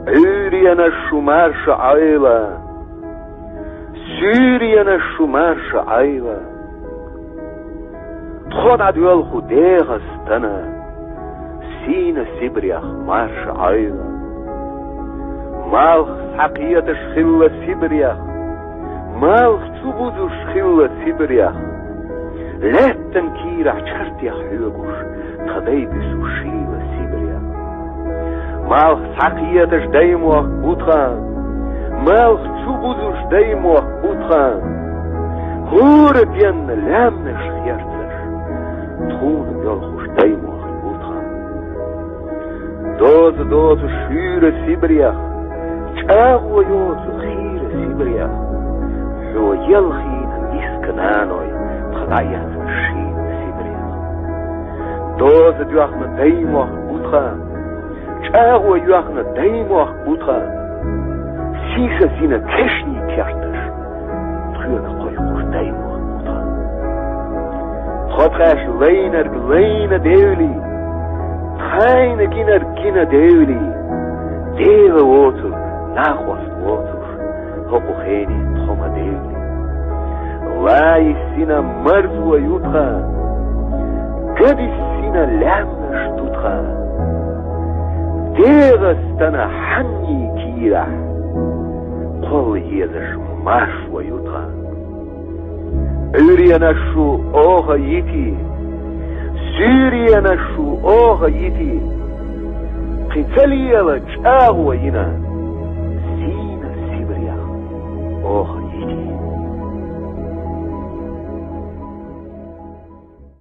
Uriana shumarsha ayla, Syriana shumarsha ayla. Tchona duel chudegas tana, Sina Sibriach marsha ayla. Malch haqiyat schilla Sibriach, Malch zubuzu schilla Sibriach. Letten kirach chartiach hugush, Tchadeibis ushila Sibriach. Malch haqiyat schdeimoach utran, Malch zubuzu schdeimoach utran. Hure bien lemnisch herzisch, Tchon yolchu schdeimoach utran. Doze shure Sibriach, Chagwa yozu khire Sibriach. Lo yelchin niskananoy, Tchadayat shin Sibriach. Doze duachna deimoach utran, Chagwa yuachna deimoach utran. Sisa zina keshni tjartash, Truga koychuch deimoach utran. Tchadchash leiner gleina deuli, Tchaine gina deuli, Deve wotur, Nachwas wotur, Hokucheni tchoma deuli. Lai sina marzwa yutcha, Gadis sina lamna shtutcha. Degas tana hanyi kira, Qol yedash mashwa yutcha. Uriana shu oha yiti, Syriana shu oha yiti. Qitaliela chagwa yina, Sina Sibriach oha